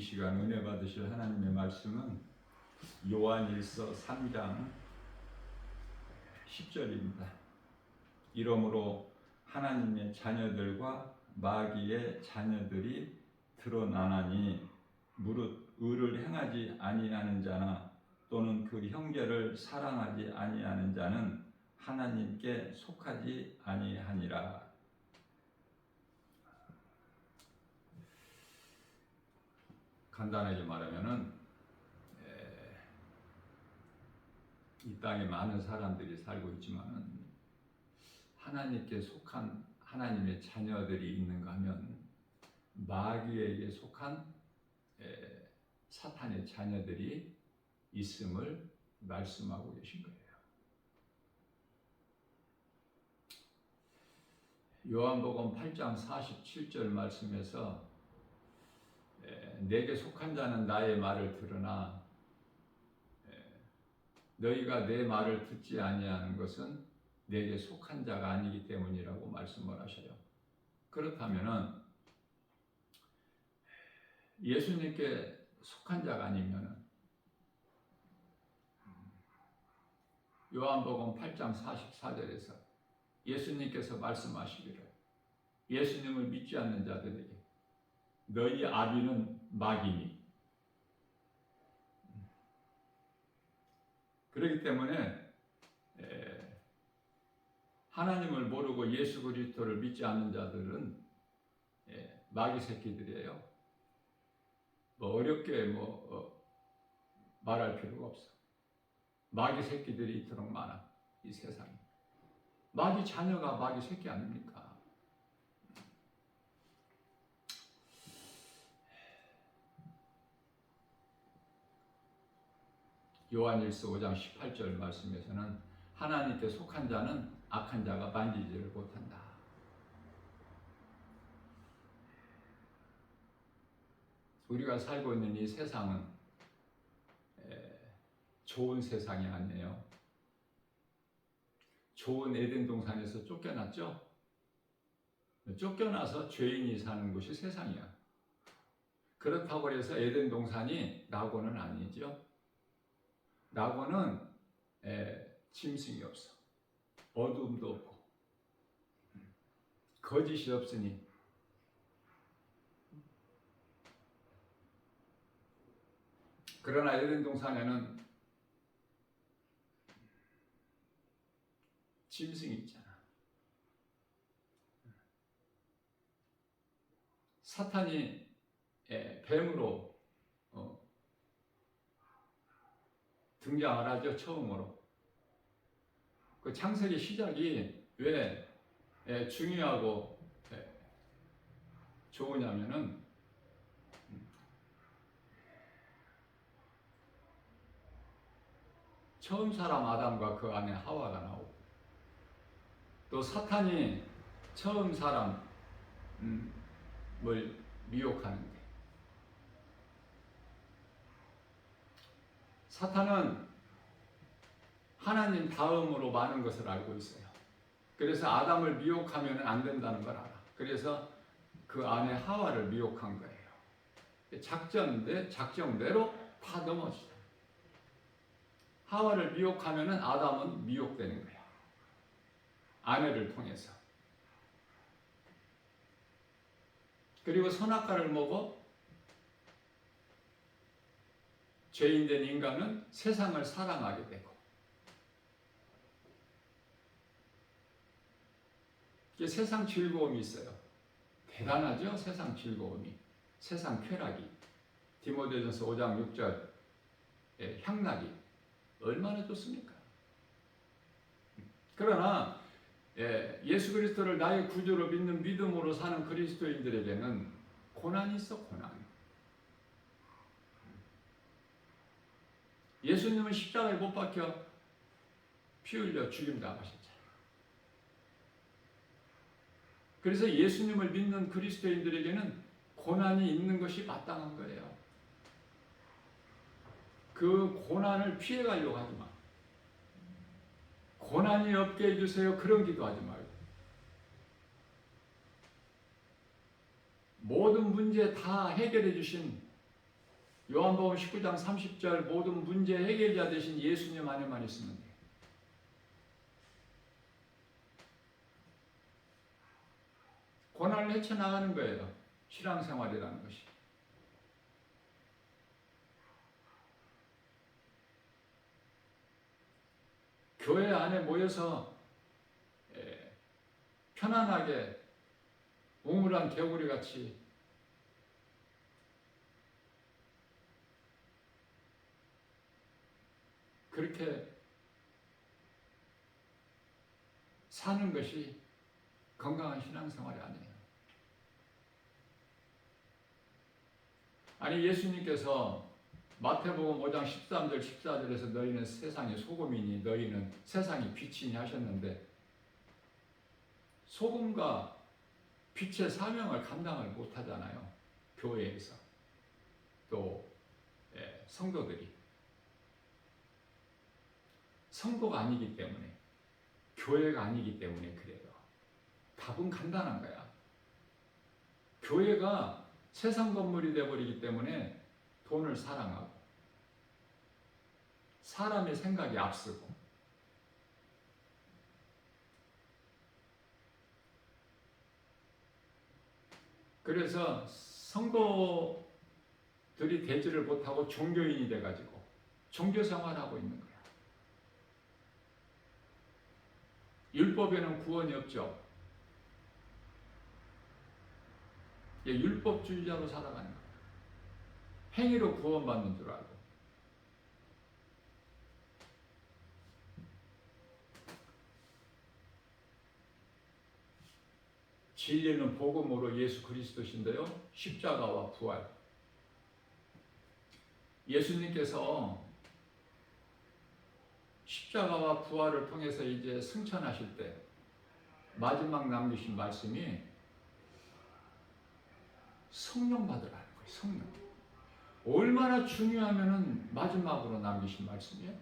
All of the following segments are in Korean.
시간 은혜 받으실 하나님의 말씀은 요한일서 3장 10절입니다. 이러므로 하나님의 자녀들과 마귀의 자녀들이 드러나나니 무릇 의를 행하지 아니하는 자나 또는 그 형제를 사랑하지 아니하는 자는 하나님께 속하지 아니하니라. 간단하게 말하면은 이 땅에 많은 사람들이 살고 있지만은 하나님께 속한 하나님의 자녀들이 있는가 하면 마귀에게 속한 사탄의 자녀들이 있음을 말씀하고 계신 거예요. 요한복음 8장 47절 말씀에서 내게 속한 자는 나의 말을 들으나 너희가 내 말을 듣지 아니하는 것은 내게 속한 자가 아니기 때문이라고 말씀을 하셔요. 그렇다면은 예수님께 속한 자가 아니면은 요한복음 8장 44절에서 예수님께서 말씀하시기를 예수님을 믿지 않는 자들에게 너희 아비는 마귀니. 그렇기 때문에 하나님을 모르고 예수 그리스도를 믿지 않는 자들은 마귀 새끼들이에요. 어렵게 말할 필요가 없어. 마귀 새끼들이 이토록 많아, 이 세상에. 마귀 자녀가 마귀 새끼 아닙니까? 요한일서 5장 18절 말씀에서는 하나님께 속한 자는 악한 자가 만지지를 못한다. 우리가 살고 있는 이 세상은 좋은 세상이 아니에요. 좋은 에덴 동산에서 쫓겨났죠? 쫓겨나서 죄인이 사는 곳이 세상이야. 그렇다고 해서 에덴 동산이 낙원은 아니죠. 낙원은 짐승이 없어. 어둠도 없고 거짓이 없으니 그러나 에덴 동산에는 짐승이 있잖아. 사탄이 뱀으로 등장을 하죠. 처음으로. 그 창세기 시작이 왜 중요하고 좋으냐면은 처음 사람 아담과 그 안에 하와가 나오고 또 사탄이 처음 사람을 미혹하는데 사탄은 하나님 다음으로 많은 것을 알고 있어요. 그래서 아담을 미혹하면 안 된다는 걸 알아. 그래서 그 안에 하와를 미혹한 거예요. 작정대로 다 넘어지죠. 하와를 미혹하면 아담은 미혹되는 거예요. 아내를 통해서. 그리고 선악과를 먹어 죄인된 인간은 세상을 사랑하게 되고 세상 즐거움이 있어요. 대단하죠? 세상 즐거움이. 세상 쾌락이. 디모데전서 5장 6절 향락이 얼마나 좋습니까? 그러나 예수 그리스도를 나의 구주로 믿는 믿음으로 사는 그리스도인들에게는 고난이 있어. 고난. 예수님은 십자가에 못 박혀 피 흘려 죽임당하셨잖아요. 그래서 예수님을 믿는 그리스도인들에게는 고난이 있는 것이 마땅한 거예요. 그 고난을 피해가려고 하지 마. 고난이 없게 해주세요. 그런 기도하지 말고. 모든 문제 다 해결해 주신 요한복음 19장 30절 모든 문제 해결자 되신 예수님 안에만 있으면 돼요. 고난을 헤쳐나가는 거예요. 신앙생활이라는 것이. 교회 안에 모여서 편안하게 우물한 개구리 같이 그렇게 사는 것이 건강한 신앙생활이 아니에요. 아니 예수님께서 마태복음 5장 13절 14절에서 너희는 세상의 소금이니 너희는 세상의 빛이니 하셨는데 소금과 빛의 사명을 감당을 못하잖아요. 교회에서 또 성도들이 성도가 아니기 때문에 교회가 아니기 때문에 그래요. 답은 간단한 거야. 교회가 세상 건물이 되어버리기 때문에 돈을 사랑하고 사람의 생각이 앞서고 그래서 성도들이 되지를 못하고 종교인이 돼가지고 종교생활하고 있는 거야. 율법에는 구원이 없죠. 율법주의자로 살아가는 거야. 행위로 구원받는 줄 알고. 진리는 복음으로 예수 그리스도신데요. 십자가와 부활. 예수님께서 십자가와 부활을 통해서 이제 승천하실 때 마지막 남기신 말씀이 성령 받으라는 거예요. 성령. 얼마나 중요하면은 마지막으로 남기신 말씀이에요.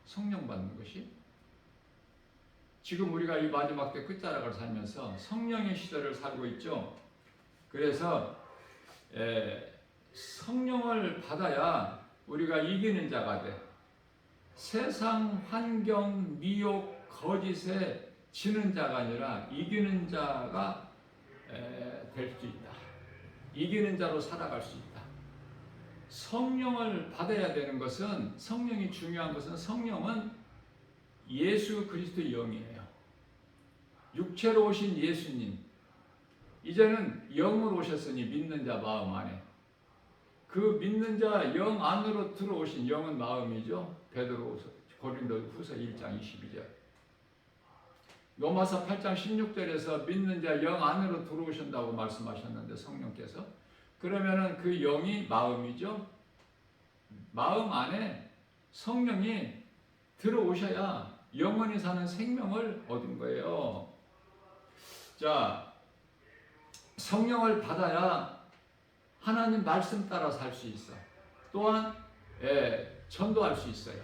성령 받는 것이. 지금 우리가 이 마지막 때 끝자락을 살면서 성령의 시대를 살고 있죠. 그래서 성령을 받아야 우리가 이기는 자가 돼. 세상 환경, 미혹, 거짓에 지는 자가 아니라 이기는 자가 될 수 있다. 이기는 자로 살아갈 수 있다. 성령을 받아야 되는 것은, 성령이 중요한 것은, 성령은 예수 그리스도의 영이에요. 육체로 오신 예수님, 이제는 영으로 오셨으니 믿는 자 마음 안에, 그 믿는 자 영 안으로 들어오신, 영은 마음이죠. 고린도후서 1장 22절, 로마서 8장 16절에서 믿는 자 영 안으로 들어오신다고 말씀하셨는데, 성령께서, 그러면은 그 영이 마음이죠. 마음 안에 성령이 들어오셔야 영원히 사는 생명을 얻은 거예요. 자, 성령을 받아야 하나님 말씀 따라 살 수 있어. 또한 전도할 수 있어요.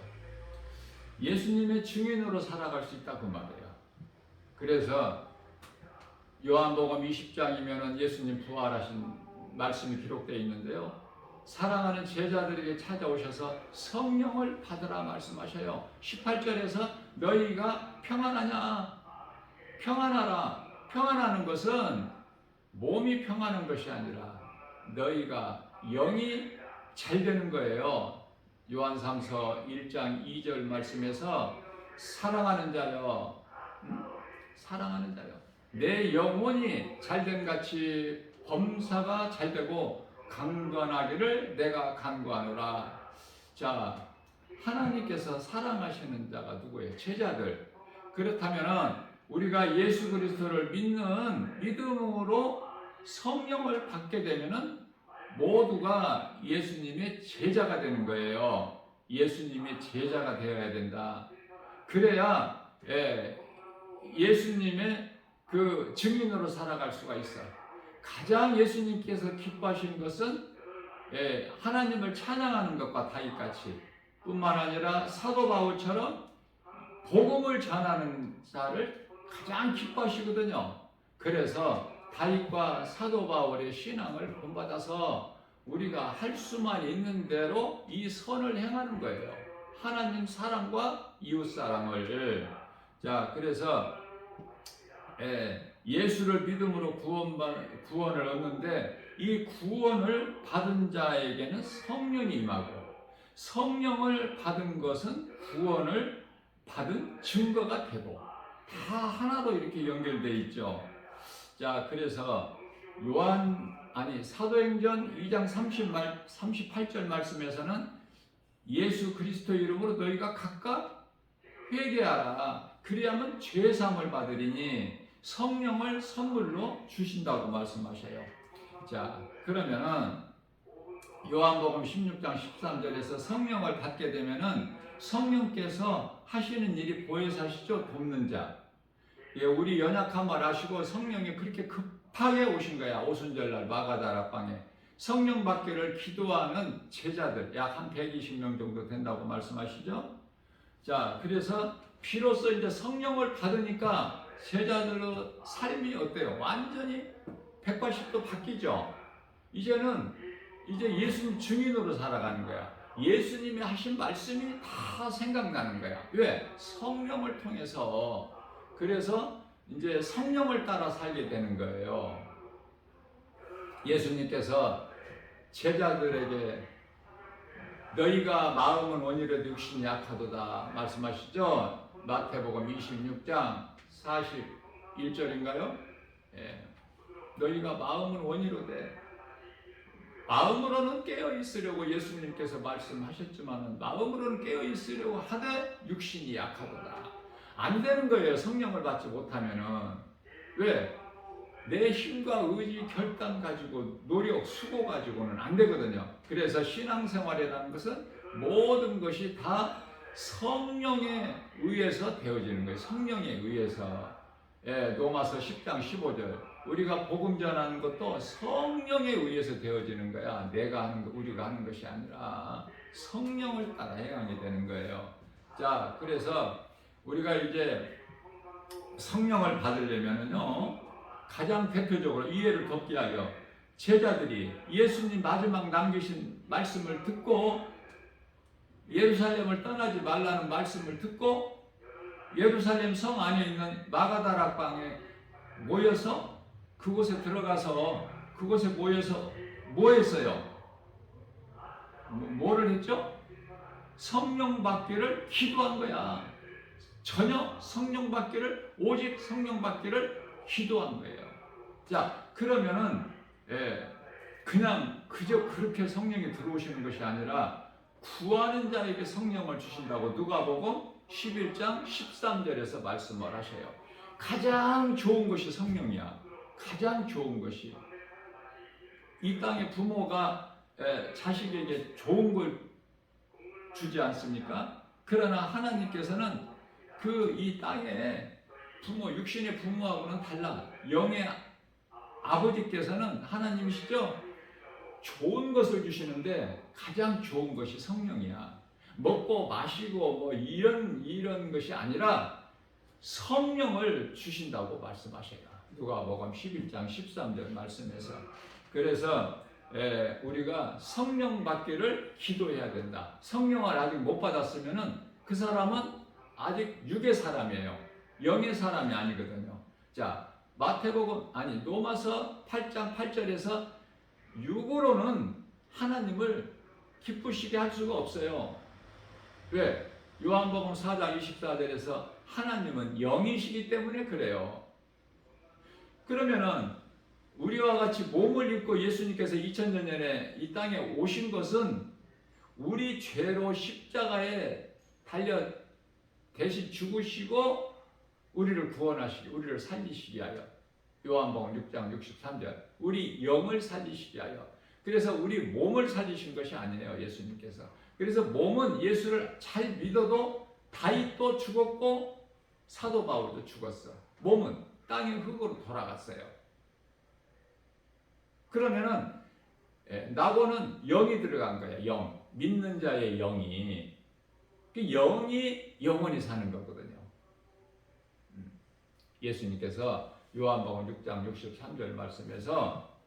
예수님의 증인으로 살아갈 수 있다 그 말이에요. 그래서 요한복음 20장이면은 예수님 부활하신 말씀이 기록되어 있는데요. 사랑하는 제자들에게 찾아오셔서 성령을 받으라 말씀하셔요. 18절에서 너희가 평안하냐? 평안하라. 평안하는 것은 몸이 평안한 것이 아니라 너희가 영이 잘 되는 거예요. 요한삼서 1장 2절 말씀에서 사랑하는 자여, 사랑하는 자여, 내 영혼이 잘된 같이 범사가 잘되고 강건하기를 내가 간구하노라. 자, 하나님께서 사랑하시는 자가 누구예요? 제자들. 그렇다면 우리가 예수 그리스도를 믿는 믿음으로 성령을 받게 되면은 모두가 예수님의 제자가 되는 거예요. 예수님의 제자가 되어야 된다. 그래야 예수님의 그 증인으로 살아갈 수가 있어요. 가장 예수님께서 기뻐하시는 것은 하나님을 찬양하는 것과 다윗같이, 뿐만 아니라 사도 바울처럼 복음을 전하는 자를 가장 기뻐하시거든요. 그래서 다윗과 사도 바울의 신앙을 본받아서 우리가 할 수만 있는 대로 이 선을 행하는 거예요. 하나님 사랑과 이웃 사랑을. 자, 그래서 예수를 믿음으로 구원을 얻는데 이 구원을 받은 자에게는 성령이 임하고 성령을 받은 것은 구원을 받은 증거가 되고 다 하나로 이렇게 연결되어 있죠. 자, 그래서 사도행전 2장 38절 말씀에서는 예수 그리스도 이름으로 너희가 각각 회개하라. 그리하면 죄사함을 받으리니 성령을 선물로 주신다고 말씀하셔요. 자, 그러면은 요한복음 16장 13절에서 성령을 받게 되면은 성령께서 하시는 일이 보혜사시죠. 돕는 자. 예, 우리 연약함을 아시고 성령이 그렇게 급하게 오신 거야. 오순절날 마가다락방에 성령 받기를 기도하는 제자들 약 한 120명 정도 된다고 말씀하시죠. 자, 그래서 비로소 이제 성령을 받으니까 제자들의 삶이 어때요? 완전히 180도 바뀌죠. 이제 예수님 증인으로 살아가는 거야. 예수님이 하신 말씀이 다 생각나는 거야. 왜? 성령을 통해서. 그래서 이제 성령을 따라 살게 되는 거예요. 예수님께서 제자들에게 너희가 마음은 원이라도 육신이 약하도다 말씀하시죠. 마태복음 26장 41절인가요? 예. 너희가 마음은 원이로되 마음으로는 깨어 있으려고 예수님께서 말씀하셨지만 마음으로는 깨어 있으려고 하되 육신이 약하도다. 안 되는 거예요. 성령을 받지 못하면은. 왜? 내 힘과 의지, 결단 가지고 노력, 수고 가지고는 안 되거든요. 그래서 신앙생활이라는 것은 모든 것이 다 성령에 의해서 되어지는 거예요. 성령에 의해서. 예, 로마서 10장 15절. 우리가 복음 전하는 것도 성령에 의해서 되어지는 거야. 내가 하는 거, 우리가 하는 것이 아니라 성령을 따라 행하게 되는 거예요. 자, 그래서 우리가 이제 성령을 받으려면요, 가장 대표적으로 이해를 돕기 위하여 제자들이 예수님 마지막 남기신 말씀을 듣고 예루살렘을 떠나지 말라는 말씀을 듣고 예루살렘 성 안에 있는 마가다락방에 모여서 그곳에 들어가서 그곳에 모여서 뭐 했어요? 뭐를 했죠? 성령 받기를 기도한 거야. 전혀 성령 받기를, 오직 성령 받기를 기도한 거예요. 자, 그러면은 그냥 그저 그렇게 성령이 들어오시는 것이 아니라 구하는 자에게 성령을 주신다고 누가복음 11장 13절에서 말씀을 하셔요. 가장 좋은 것이 성령이야. 가장 좋은 것이. 이 땅의 부모가 자식에게 좋은 걸 주지 않습니까? 그러나 하나님께서는 이 땅에 부모, 육신의 부모하고는 달라. 영의 아버지께서는 하나님이시죠? 좋은 것을 주시는데 가장 좋은 것이 성령이야. 먹고 마시고 뭐 이런 것이 아니라 성령을 주신다고 말씀하셔요. 누가복음 11장 13절 말씀에서. 그래서 우리가 성령 받기를 기도해야 된다. 성령을 아직 못 받았으면은 그 사람은 아직 육의 사람이에요. 영의 사람이 아니거든요. 자, 로마서 8장 8절에서 육으로는 하나님을 기쁘시게 할 수가 없어요. 왜? 요한복음 4장 24절에서 하나님은 영이시기 때문에 그래요. 그러면은 우리와 같이 몸을 입고 예수님께서 2000년 전에 이 땅에 오신 것은 우리 죄로 십자가에 달려 대신 죽으시고 우리를 구원하시기, 우리를 살리시기 위하여. 요한복음 6장 63절. 우리 영을 살리시기 위하여. 그래서 우리 몸을 살리신 것이 아니에요, 예수님께서. 그래서 몸은 예수를 잘 믿어도 다윗도 죽었고 사도 바울도 죽었어. 몸은 땅의 흙으로 돌아갔어요. 그러면은 나고는 영이 들어간 거야. 영. 믿는 자의 영이. 그 영이 영원히 사는 거거든요. 예수님께서 요한복음 6장 63절 말씀에서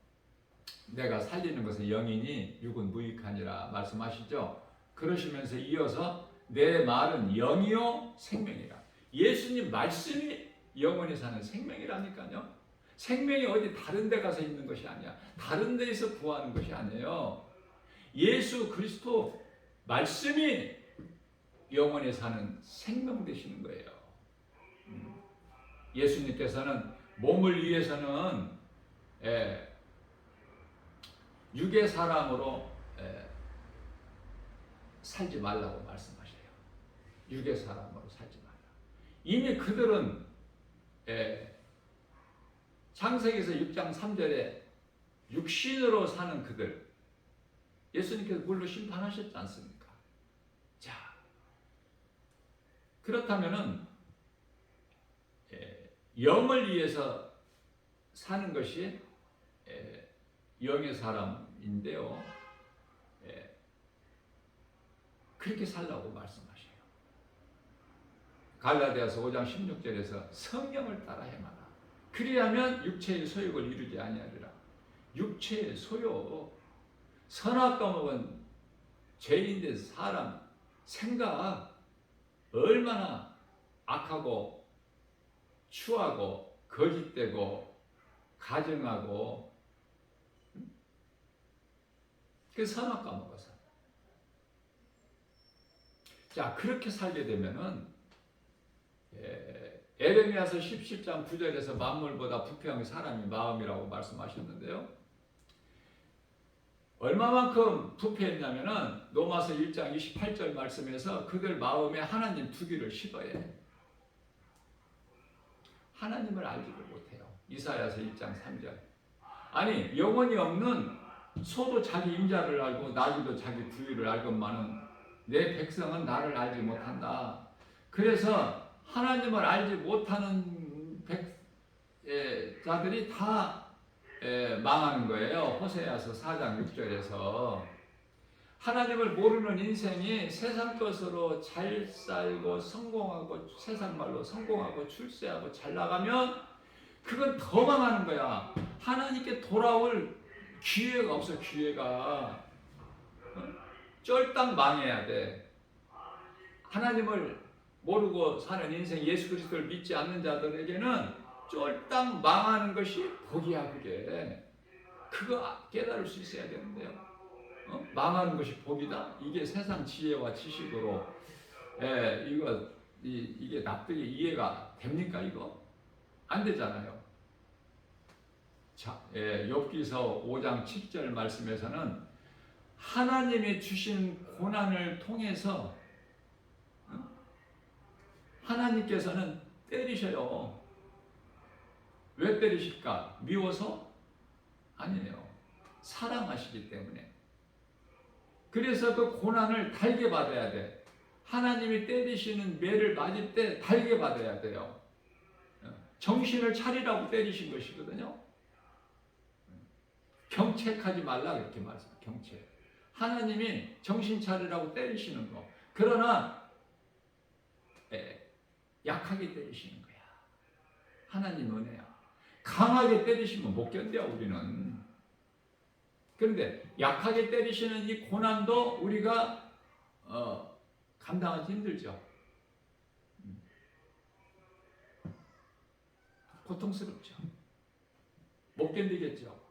내가 살리는 것은 영이니 육은 무익하니라 말씀하시죠. 그러시면서 이어서 내 말은 영이요 생명이라. 예수님 말씀이 영원히 사는 생명이라니까요. 생명이 어디 다른 데 가서 있는 것이 아니야. 다른 데에서 구하는 것이 아니에요. 예수 그리스도 말씀이 영원히 사는 생명 되시는 거예요. 예수님께서는 몸을 위해서는 육의 사람으로 살지 말라고 말씀하셔요. 육의 사람으로 살지 말라. 이미 그들은 창세기에서 6장 3절에 육신으로 사는 그들, 예수님께서 물로 심판하셨지 않습니까? 자, 그렇다면은 영을 위해서 사는 것이 영의 사람인데요. 그렇게 살라고 말씀하셔요. 갈라디아서 5장 16절에서 성령을 따라 행하라. 그리하면 육체의 소욕을 이루지 아니하리라. 육체의 소욕, 선악과 먹은 죄인된 사람 생각 얼마나 악하고 추하고 거짓되고 가증하고 그 선악과 먹어서. 자, 그렇게 살게 되면은 에레미야서 17장 9절에서 만물보다 부패한 사람이 마음이라고 말씀하셨는데요. 얼마만큼 부패했냐면은 로마서 1장 28절 말씀에서 그들 마음에 하나님 두기를 싫어해. 하나님을 알지를 못해요. 이사야서 1장 3절. 아니, 영혼이 없는 소도 자기 임자를 알고 나귀도 자기 부위를 알건만은 내 백성은 나를 알지 못한다. 그래서 하나님을 알지 못하는 자들이 다 망하는 거예요. 호세아서 4장 6절에서 하나님을 모르는 인생이 세상 것으로 잘 살고 성공하고 세상 말로 성공하고 출세하고 잘 나가면 그건 더 망하는 거야. 하나님께 돌아올 기회가 없어. 기회가 쫄딱 망해야 돼. 하나님을 모르고 사는 인생, 예수 그리스도를 믿지 않는 자들에게는 쫄딱 망하는 것이 복이야. 그게 그거 깨달을 수 있어야 되는데요. 망하는 것이 복이다. 이게 세상 지혜와 지식으로 이게 납득이 이해가 됩니까? 이거 안 되잖아요. 자, 욥기서 5장 7절 말씀에서는 하나님이 주신 고난을 통해서 하나님께서는 때리셔요. 왜 때리실까? 미워서? 아니에요. 사랑하시기 때문에. 그래서 그 고난을 달게 받아야 돼. 하나님이 때리시는 매를 맞을 때 달게 받아야 돼요. 정신을 차리라고 때리신 것이거든요. 경책하지 말라 그렇게 말씀해요. 경책. 하나님이 정신 차리라고 때리시는 거. 그러나 약하게 때리시는 거야. 하나님 은혜야. 강하게 때리시면 못 견뎌 우리는. 그런데 약하게 때리시는 이 고난도 우리가 감당하기 힘들죠. 고통스럽죠. 못 견디겠죠.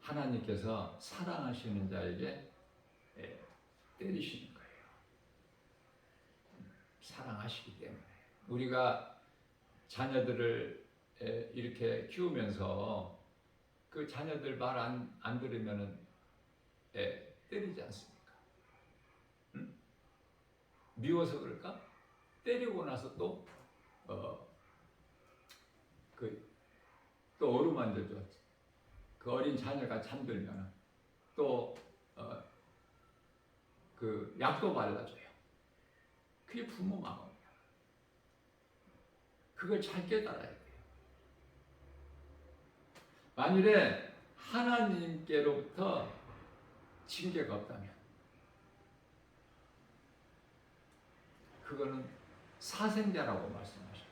하나님께서 사랑하시는 자에게 때리시는 거예요. 사랑하시기 때문에. 우리가 자녀들을 이렇게 키우면서 그 자녀들 말 안 들으면은 때리지 않습니까? 응? 미워서 그럴까? 때리고 나서 또 어루만져줘. 그 어린 자녀가 잠들면 또 그 약도 발라줘요. 그게 부모 마음이야. 그걸 잘 깨달아야 돼요. 만일에 하나님께로부터 징계가 없다면 그거는 사생자라고 말씀하셔요.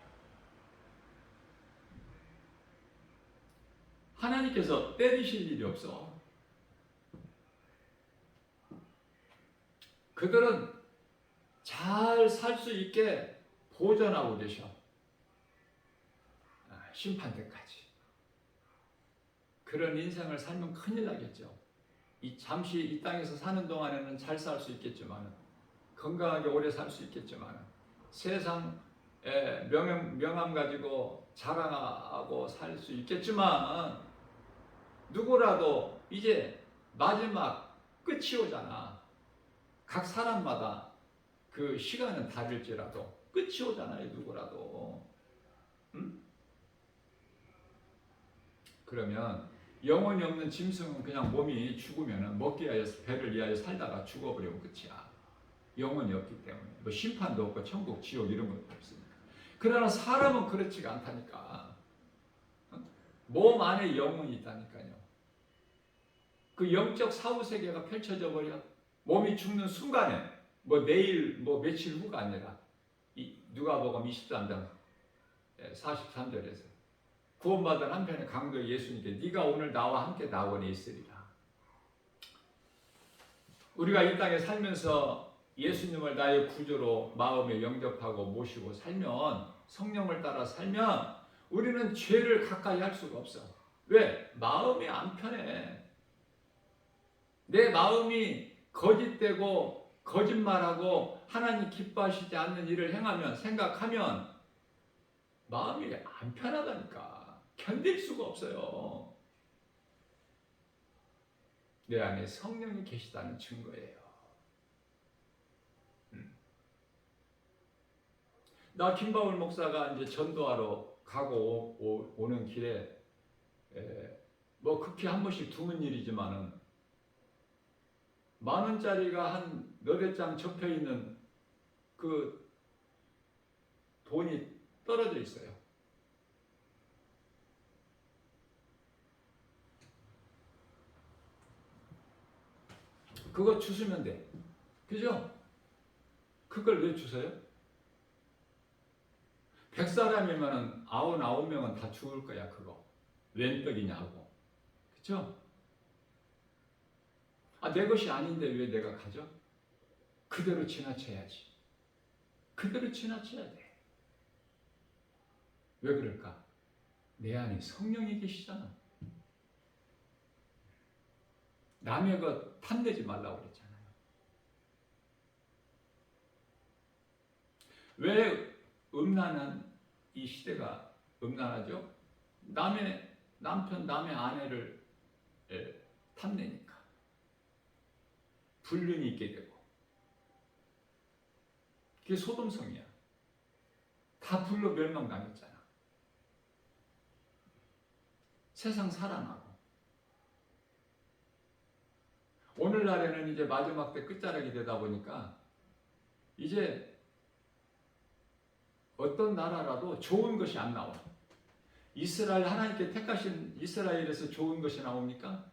하나님께서 때리실 일이 없어. 그들은 잘 살 수 있게 보존하고 계셔. 심판 때까지. 그런 인생을 살면 큰일 나겠죠. 잠시 이 땅에서 사는 동안에는 잘 살 수 있겠지만, 건강하게 오래 살 수 있겠지만, 세상에 명함 가지고 자랑하고 살 수 있겠지만, 누구라도 이제 마지막 끝이 오잖아. 각 사람마다 그 시간은 다를지라도 끝이 오잖아요, 누구라도. 응? 그러면 영혼이 없는 짐승은 그냥 몸이 죽으면 먹기 위하여 배를 위하여 살다가 죽어버리면 끝이야. 영혼이 없기 때문에 뭐 심판도 없고 천국, 지옥 이런 것도 없으니까. 그러나 사람은 그렇지가 않다니까. 몸 안에 영혼이 있다니까요. 그 영적 사후세계가 펼쳐져 버려. 몸이 죽는 순간에 뭐 내일 뭐 며칠 후가 아니라 누가복음 23장 43절에서 구원받은 한편의 강도 예수님께 네가 오늘 나와 함께 낙원에 있으리라. 우리가 이 땅에 살면서 예수님을 나의 구주로 마음에 영접하고 모시고 살면, 성령을 따라 살면 우리는 죄를 가까이 할 수가 없어. 왜? 마음이 안 편해. 내 마음이 거짓되고 거짓말하고 하나님 기뻐하시지 않는 일을 행하면, 생각하면 마음이 안 편하다니까. 견딜 수가 없어요. 내 안에 성령이 계시다는 증거예요. 나 김바울 목사가 이제 전도하러 가고 오는 길에 뭐 극히 한 번씩 드문 일이지만은 10,000원짜리가 한 너댓 장 접혀 있는 그 돈이 떨어져 있어요. 그거 주시면 돼. 그죠? 그걸 왜 주세요? 100사람이면 99명은 다 죽을 거야, 그거. 웬 떡이냐고. 그죠? 내 것이 아닌데 왜 내가 가져? 그대로 지나쳐야지. 그대로 지나쳐야 돼. 왜 그럴까? 내 안에 성령이 계시잖아. 남의 것 탐내지 말라고 그랬잖아요. 왜 음란한 이 시대가 음란하죠? 남의 남편, 남의 아내를 탐내니까 불륜이 있게 되고. 그게 소돔성이야. 다 불로 멸망당했잖아. 세상 살아나고. 오늘날에는 이제 마지막 때 끝자락이 되다 보니까 이제 어떤 나라라도 좋은 것이 안 나와. 이스라엘, 하나님께 택하신 이스라엘에서 좋은 것이 나옵니까?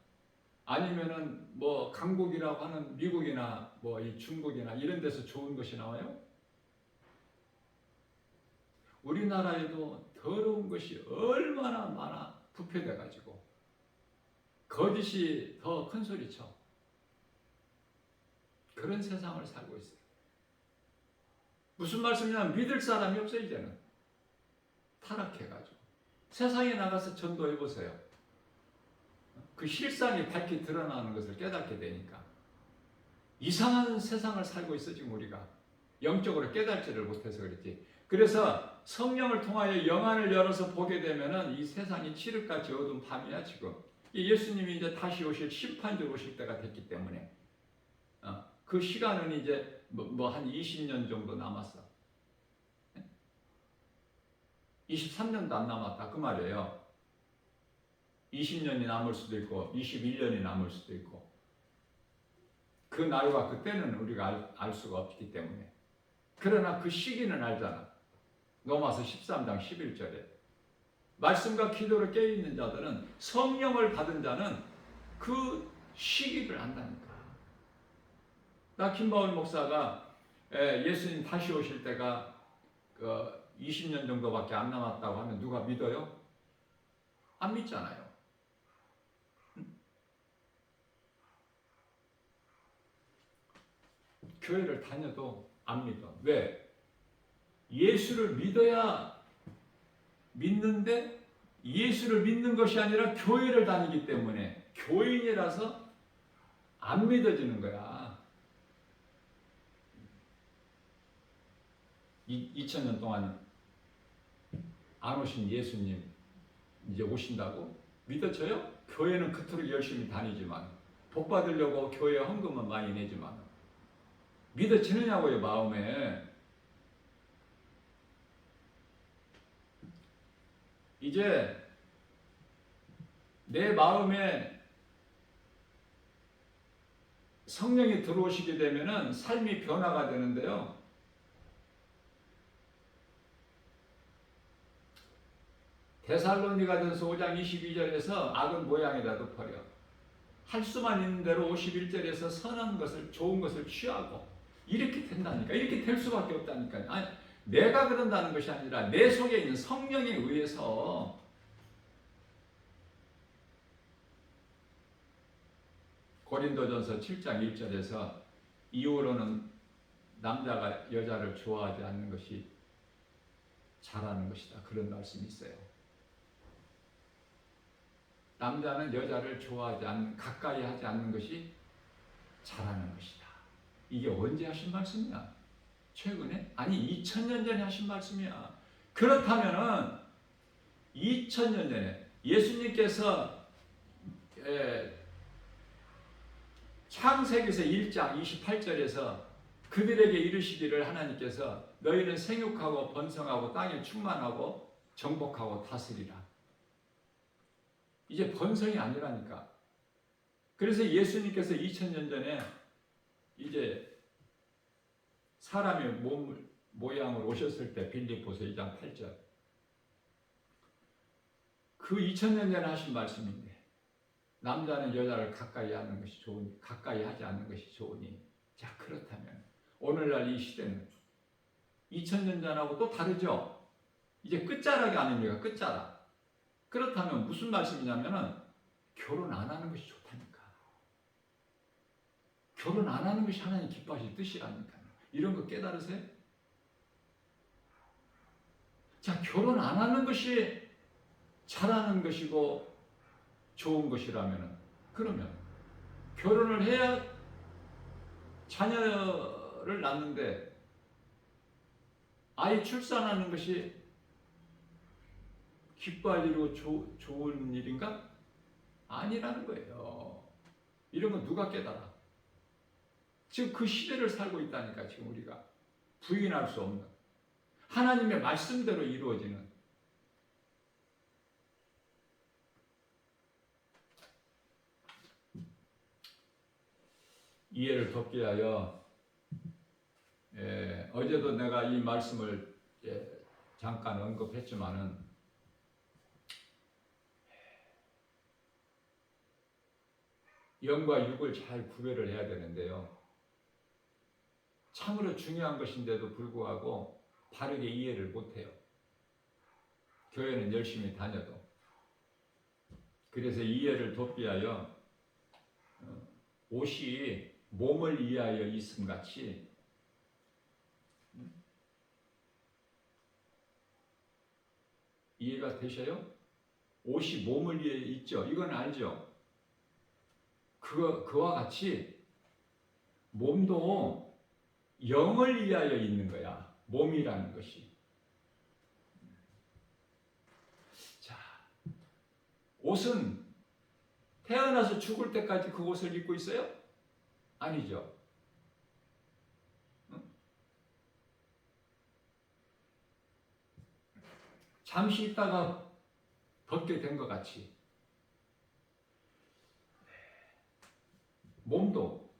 아니면은 뭐 강국이라고 하는 미국이나 뭐 이 중국이나 이런 데서 좋은 것이 나와요? 우리나라에도 더러운 것이 얼마나 많아 부패돼 가지고 거짓이 더 큰 소리쳐. 그런 세상을 살고 있어요. 무슨 말씀이냐면 믿을 사람이 없어요. 이제는 타락해가지고. 세상에 나가서 전도해보세요. 그 실상이 밝히 드러나는 것을 깨닫게 되니까. 이상한 세상을 살고 있어 지금 우리가. 영적으로 깨닫지를 못해서 그렇지. 그래서 성령을 통하여 영안을 열어서 보게 되면은 이 세상이 칠흑같이 어두운 밤이야 지금. 예수님이 이제 다시 오실, 심판주로 오실 때가 됐기 때문에 그 시간은 이제 뭐 한 20년 정도 남았어. 23년도 안 남았다 그 말이에요. 20년이 남을 수도 있고 21년이 남을 수도 있고, 그 날과 그때는 우리가 알 수가 없기 때문에. 그러나 그 시기는 알잖아. 로마서 13장 11절에 말씀과 기도로 깨어있는 자들은, 성령을 받은 자는 그 시기를 안다니까. 나 김바울 목사가 예수님 다시 오실 때가 20년 정도밖에 안 남았다고 하면 누가 믿어요? 안 믿잖아요. 교회를 다녀도 안 믿어. 왜? 예수를 믿어야 믿는데 예수를 믿는 것이 아니라 교회를 다니기 때문에 교인이라서 안 믿어지는 거야. 2000년 동안 안 오신 예수님 이제 오신다고 믿어져요? 교회는 그토록 열심히 다니지만 복 받으려고 교회 헌금은 많이 내지만 믿어지느냐고요, 마음에. 이제 내 마음에 성령이 들어오시게 되면은 삶이 변화가 되는데요. 데살로니가전서 5장 22절에서 악은 모양이라도 버려. 할 수만 있는 대로 51절에서 선한 것을, 좋은 것을 취하고 이렇게 된다니까. 이렇게 될 수밖에 없다니까요. 아니, 내가 그런다는 것이 아니라 내 속에 있는 성령에 의해서 고린도전서 7장 1절에서 이후로는 남자가 여자를 좋아하지 않는 것이 잘하는 것이다. 그런 말씀이 있어요. 남자는 여자를 좋아하지 않는, 가까이 하지 않는 것이 잘하는 것이다. 이게 언제 하신 말씀이야? 최근에? 아니 2000년 전에 하신 말씀이야. 그렇다면은 2000년 전에 예수님께서 창세기서 1장 28절에서 그들에게 이르시기를 하나님께서 너희는 생육하고 번성하고 땅에 충만하고 정복하고 다스리라. 이제 번성이 아니라니까. 그래서 예수님께서 2000년 전에 이제 사람의 모양으로 오셨을 때 빌립보서 2장 8절 그 2000년 전에 하신 말씀인데 남자는 여자를 가까이 하는 것이 좋으니 가까이 하지 않는 것이 좋으니 자 그렇다면 오늘날 이 시대는 2000년 전하고 또 다르죠. 이제 끝자락이 아닙니까? 끝자락. 그렇다면 무슨 말씀이냐면은 결혼 안 하는 것이 좋다니까. 결혼 안 하는 것이 하나님 기뻐하실 뜻이라니까요. 이런 거 깨달으세요? 자, 결혼 안 하는 것이 잘하는 것이고 좋은 것이라면은 그러면 결혼을 해야 자녀를 낳는데 아이 출산하는 것이 기뻐할 일이고 좋은 일인가? 아니라는 거예요. 이런 건 누가 깨달아? 지금 그 시대를 살고 있다니까. 지금 우리가 부인할 수 없는 하나님의 말씀대로 이루어지는 이해를 돕기 위하여 어제도 내가 이 말씀을 잠깐 언급했지만은 영과 육을 잘 구별을 해야 되는데요. 참으로 중요한 것인데도 불구하고 바르게 이해를 못해요. 교회는 열심히 다녀도. 그래서 이해를 돕기 위하여 옷이 몸을 위하여 있음같이 이해가 되셔요? 옷이 몸을 위해 있죠. 이건 알죠? 그와 같이 몸도 영을 위하여 있는 거야. 몸이라는 것이. 자, 옷은 태어나서 죽을 때까지 그 옷을 입고 있어요? 아니죠. 응? 잠시 있다가 벗게 된 것 같이 몸도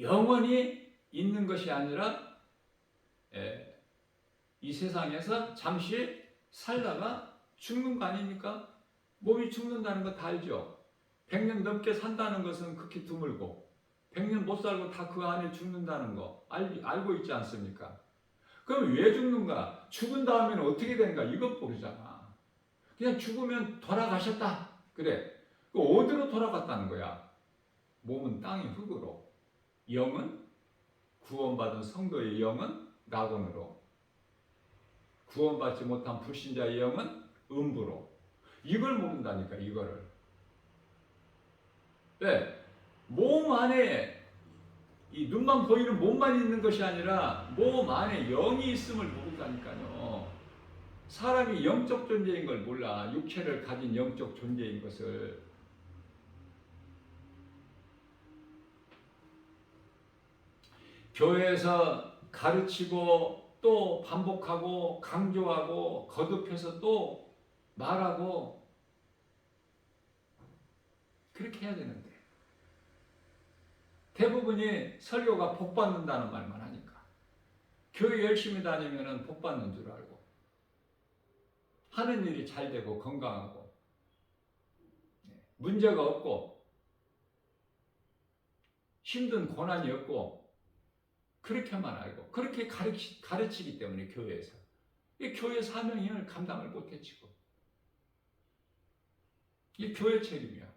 영원히 있는 것이 아니라 이 세상에서 잠시 살다가 죽는 거 아닙니까? 몸이 죽는다는 거 다 알죠? 100년 넘게 산다는 것은 극히 드물고 100년 못 살고 다 그 안에 죽는다는 거 알고 있지 않습니까? 그럼 왜 죽는가? 죽은 다음에는 어떻게 되는가? 이것 모르잖아. 그냥 죽으면 돌아가셨다. 그래. 그 어디로 돌아갔다는 거야? 몸은 땅의 흙으로, 영은 구원받은 성도의 영은 낙원으로, 구원받지 못한 불신자의 영은 음부로. 이걸 모른다니까, 이거를. 네. 몸 안에 이 눈만 보이는 몸만 있는 것이 아니라 몸 안에 영이 있음을 모른다니까요. 사람이 영적 존재인 걸 몰라. 육체를 가진 영적 존재인 것을. 교회에서 가르치고 또 반복하고 강조하고 거듭해서 또 말하고 그렇게 해야 되는데 대부분이 설교가 복 받는다는 말만 하니까 교회 열심히 다니면 복 받는 줄 알고 하는 일이 잘 되고 건강하고 문제가 없고 힘든 고난이 없고 그렇게만 알고 그렇게 가르치기 때문에 교회에서 이 교회 사명을 감당을 못했지고 이 교회 책임이야.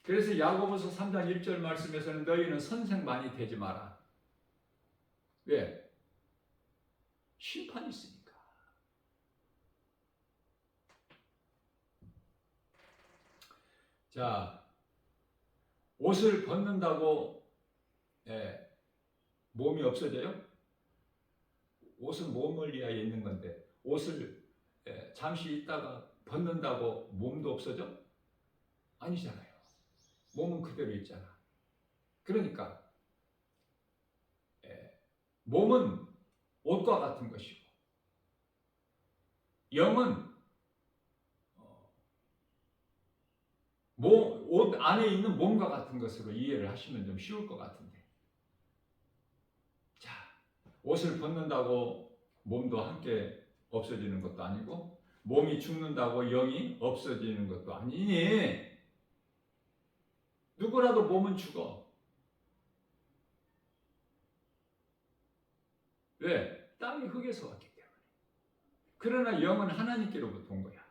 그래서 야고보서 3장 1절 말씀에서는 너희는 선생만이 되지 마라. 왜? 심판이 있으니까. 자, 옷을 벗는다고 몸이 없어져요? 옷은 몸을 위하여 있는 건데 옷을 잠시 있다가 벗는다고 몸도 없어져? 아니잖아요. 몸은 그대로 있잖아. 그러니까 몸은 옷과 같은 것이고 영은 옷 안에 있는 몸과 같은 것으로 이해를 하시면 좀 쉬울 것 같은데 자, 옷을 벗는다고 몸도 함께 없어지는 것도 아니고 몸이 죽는다고 영이 없어지는 것도 아니니 누구라도 몸은 죽어. 왜? 땅이 흙에서 왔기 때문에. 그러나 영은 하나님께로부터 온 거야.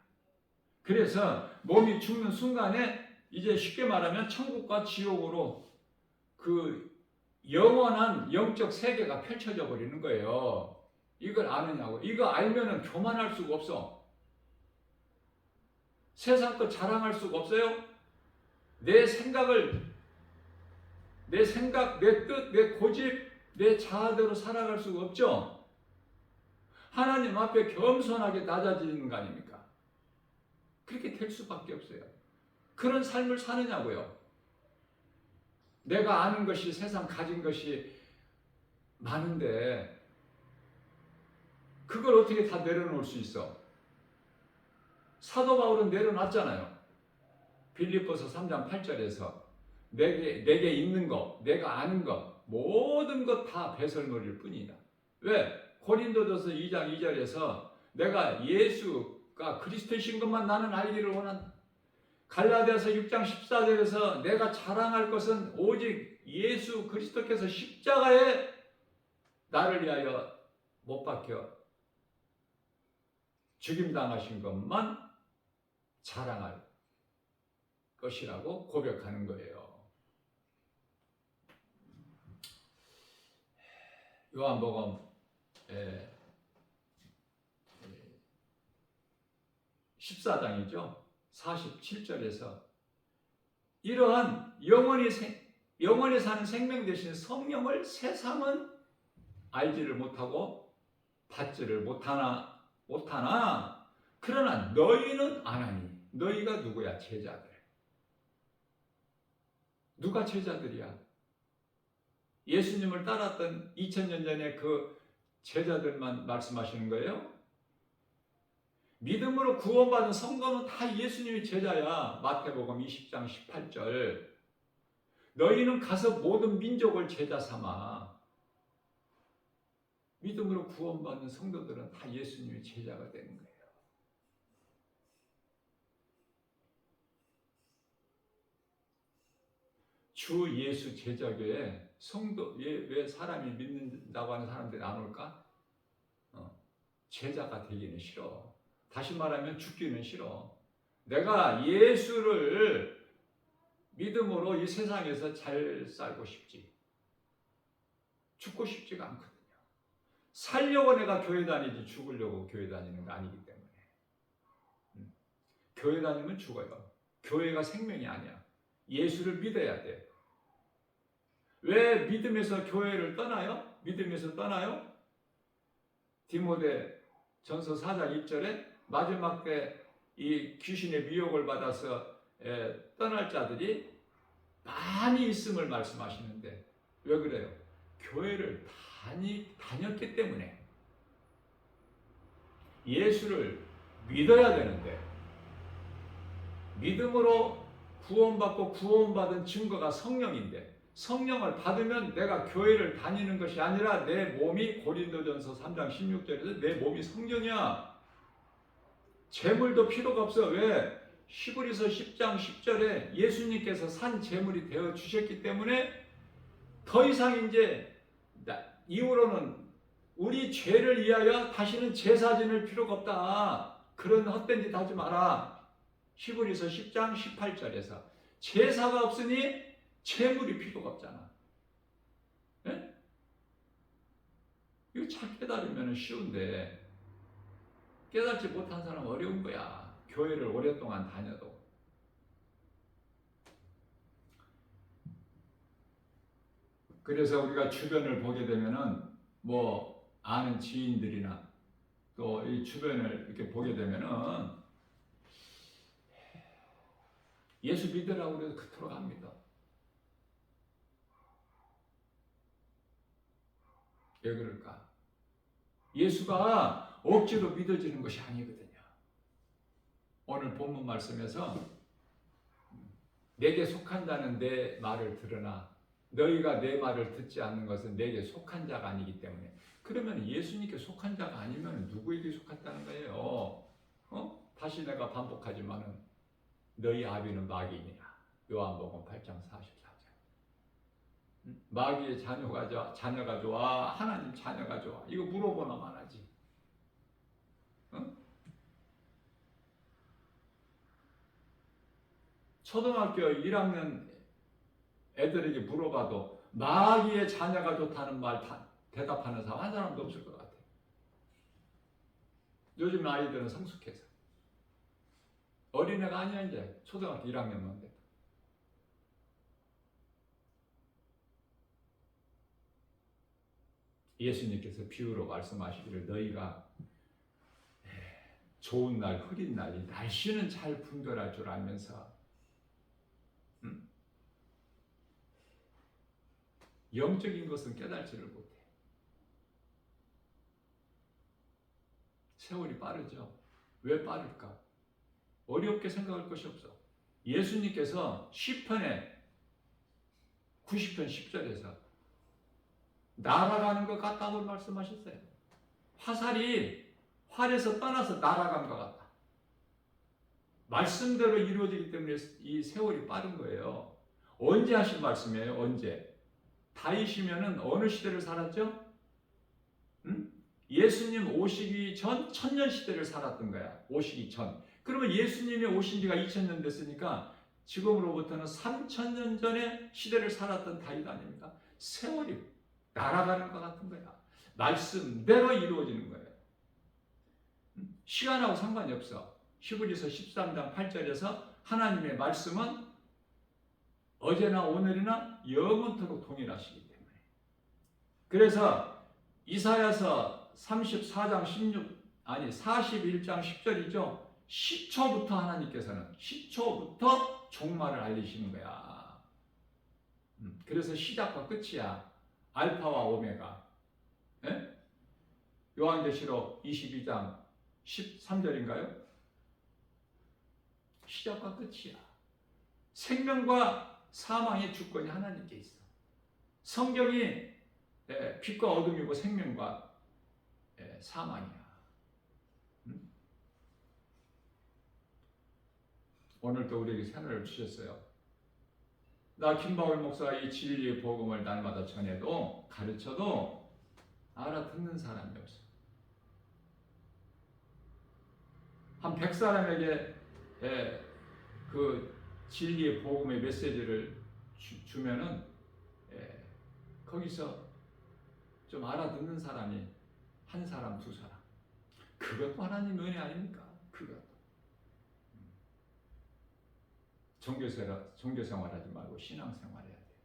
그래서 몸이 죽는 순간에 이제 쉽게 말하면 천국과 지옥으로 그 영원한 영적 세계가 펼쳐져 버리는 거예요. 이걸 아느냐고. 이거 알면은 교만할 수가 없어. 세상 것 자랑할 수가 없어요. 내 생각을, 내 생각, 내 뜻, 내 고집, 내 자아대로 살아갈 수가 없죠. 하나님 앞에 겸손하게 낮아지는 거 아닙니까? 그렇게 될 수밖에 없어요. 그런 삶을 사느냐고요. 내가 아는 것이 세상 가진 것이 많은데 그걸 어떻게 다 내려놓을 수 있어? 사도 바울은 내려놨잖아요. 빌립보서 3장 8절에서 내게 있는 것, 내가 아는 것, 모든 것 다 배설물일 뿐이다. 왜? 고린도전서 2장 2절에서 내가 예수가 그리스도이신 것만 나는 알기를 원한다. 갈라디아서 6장 14절에서 내가 자랑할 것은 오직 예수 그리스도께서 십자가에 나를 위하여 못 박혀 죽임당하신 것만 자랑할 것이라고 고백하는 거예요. 요한복음 14장이죠. 47절에서 이러한 영원히 사는 생명 대신 성령을 세상은 알지를 못하고 받지를 못하나 그러나 너희는 아나니. 너희가 누구야? 제자들. 누가 제자들이야? 예수님을 따랐던 2000년 전에 그 제자들만 말씀하시는 거예요? 믿음으로 구원받은 성도는 다 예수님이 제자야. 마태복음 20장 18절. 너희는 가서 모든 민족을 제자 삼아. 믿음으로 구원받는 성도들은 다 예수님의 제자가 되는 거예요. 주 예수 제자교회 성도 왜 사람이 믿는다고 하는 사람들이 안 올까? 제자가 되기는 싫어. 다시 말하면 죽기는 싫어. 내가 예수를 믿음으로 이 세상에서 잘 살고 싶지. 죽고 싶지가 않거든요. 살려고 내가 교회 다니지 죽으려고 교회 다니는 거 아니기 때문에. 교회 다니면 죽어요. 교회가 생명이 아니야. 예수를 믿어야 돼. 왜 믿음에서 교회를 떠나요? 믿음에서 떠나요? 디모데 전서 4장 1절에 마지막 때 이 귀신의 미혹을 받아서 떠날 자들이 많이 있음을 말씀하시는데 왜 그래요? 교회를 다녔기 때문에. 예수를 믿어야 되는데 믿음으로 구원받고 구원받은 증거가 성령인데 성령을 받으면 내가 교회를 다니는 것이 아니라 내 몸이 고린도전서 3장 16절에서 내 몸이 성전이야. 재물도 필요가 없어. 왜? 히브리서 10장 10절에 예수님께서 산 재물이 되어 주셨기 때문에 더 이상 이제 이후로는 우리 죄를 위하여 다시는 제사 지낼 필요가 없다. 그런 헛된 짓 하지 마라. 히브리서 10장 18절에서 제사가 없으니 재물이 필요가 없잖아. 네? 이거 잘 깨달으면 쉬운데 깨닫지 못한 사람은 어려운 거야. 교회를 오랫동안 다녀도. 그래서 우리가 주변을 보게 되면은 뭐 아는 지인들이나 또 이 주변을 이렇게 보게 되면은 예수 믿으라고 그래서 그토록 합니다. 왜 그럴까? 예수가 억지로 믿어지는 것이 아니거든요. 오늘 본문 말씀에서 내게 속한 자는 내 말을 들으나 너희가 내 말을 듣지 않는 것은 내게 속한 자가 아니기 때문에. 그러면 예수님께 속한 자가 아니면 누구에게 속했다는 거예요? 다시 내가 반복하지만은 너희 아비는 마귀니라. 요한복음 8장 44절. 마귀의 자녀가 좋아? 하나님 자녀가 좋아? 이거 물어보나만 하지. 초등학교 1학년 애들에게 물어봐도 마귀의 자녀가 좋다는 말 대답하는 사람 한 사람도 없을 것 같아요. 요즘 아이들은 성숙해서. 어린애가 아니야 이제. 초등학교 1학년만 돼. 예수님께서 비유로 말씀하시기를 너희가 좋은 날, 흐린 날, 날씨는 잘 분별할 줄 알면서 영적인 것은 깨달지를 못해. 세월이 빠르죠. 왜 빠를까? 어렵게 생각할 것이 없어. 예수님께서 시편에 90편 10절에서 날아가는 것 같다고 말씀하셨어요. 화살이 활에서 떠나서 날아간 것 같다. 말씀대로 이루어지기 때문에 이 세월이 빠른 거예요. 언제 하신 말씀이에요? 언제? 다윗이면은 어느 시대를 살았죠? 예수님 오시기 전 천년 시대를 살았던 거야. 오시기 전. 그러면 예수님이 오신 지가 2000년 됐으니까 지금으로부터는 3000년 전의 시대를 살았던 다윗 아닙니까? 세월이 날아가는 것 같은 거야. 말씀대로 이루어지는 거예요. 시간하고 상관이 없어. 히브리서 13장 8절에서 하나님의 말씀은 어제나 오늘이나 영원토록 동일하시기 때문에. 그래서 이사야서 34장 41장 10절이죠. 시초부터 하나님께서는 시초부터 종말을 알리시는 거야. 그래서 시작과 끝이야. 알파와 오메가. 예? 요한계시록 22장 13절인가요? 시작과 끝이야. 생명과 사망의 주권이 하나님께 있어. 성경이 빛과 어둠이고 생명과 사망이야. 오늘도 우리에게 새날을 주셨어요. 나 김바울 목사가 이 진리의 복음을 날마다 전해도 가르쳐도 알아듣는 사람이 없어. 한 100사람에게 그 진리의 복음의 메시지를 주면은 거기서 좀 알아듣는 사람이 한 사람, 두 사람. 그것도 하나님 은혜 아닙니까? 그것도. 종교생활하지 말고 신앙생활해야 돼요.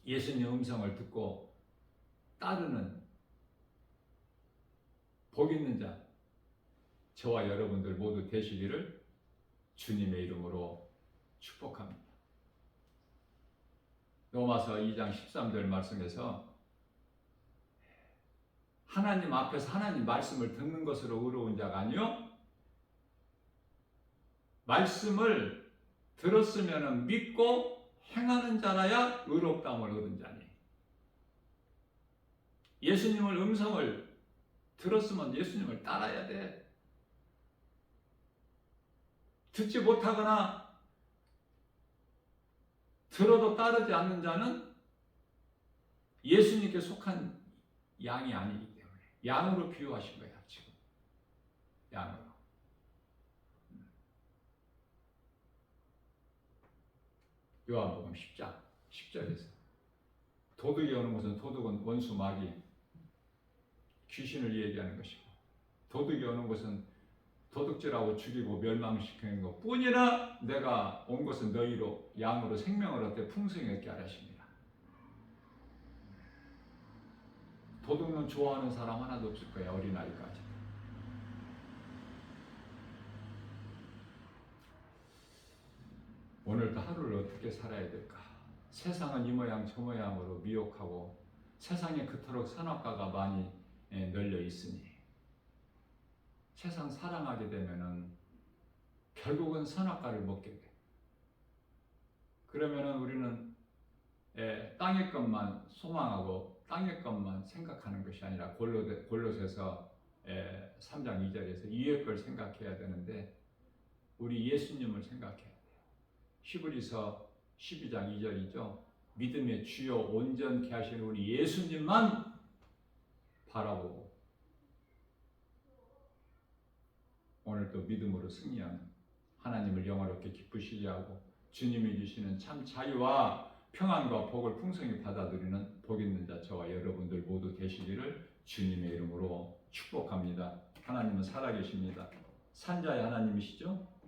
예수님 음성을 듣고 따르는 복 있는 자, 저와 여러분들 모두 되시기를 주님의 이름으로 축복합니다. 로마서 2장 13절 말씀에서 하나님 앞에서 하나님 말씀을 듣는 것으로 의로운 자가 아니요 말씀을 들었으면 믿고 행하는 자라야 의롭다함을 얻은 자니. 예수님을 음성을 들었으면 예수님을 따라야 돼. 듣지 못하거나 들어도 따르지 않는 자는 예수님께 속한 양이 아니기 때문에 양으로 비유하신 거야 지금. 양으로. 요한복음 10장 10절에서 도둑이 오는 것은 도둑은 원수 마귀 귀신을 얘기하는 것이고 도둑이 오는 것은 도둑질하고 죽이고 멸망시키는 것 뿐이라 내가 온 것은 너희로 양으로 생명을 얻되 풍성히 얻게 하십니다. 도둑은 좋아하는 사람 하나도 없을 거예요. 어린아이까지. 오늘도 하루를 어떻게 살아야 될까? 세상은 이 모양 저 모양으로 미혹하고 세상에 그토록 선악과가 많이 널려 있으니 세상 사랑하게 되면은 결국은 선악과를 먹게 돼. 그러면은 우리는 땅의 것만 소망하고 땅의 것만 생각하는 것이 아니라 골로새서 3장 2절에서 위의 걸 생각해야 되는데 우리 예수님을 생각해야 돼요. 히브리서 12장 2절이죠. 믿음의 주요 온전케 하시는 우리 예수님만 바라보고 오늘도 믿음으로 승리하는 하나님을 영화롭게 기쁘시게 하고 주님이 주시는 참 자유와 평안과 복을 풍성히 받아들이는 복 있는 자 저와 여러분들 모두 되시기를 주님의 이름으로 축복합니다. 하나님은 살아계십니다. 산자의 하나님이시죠?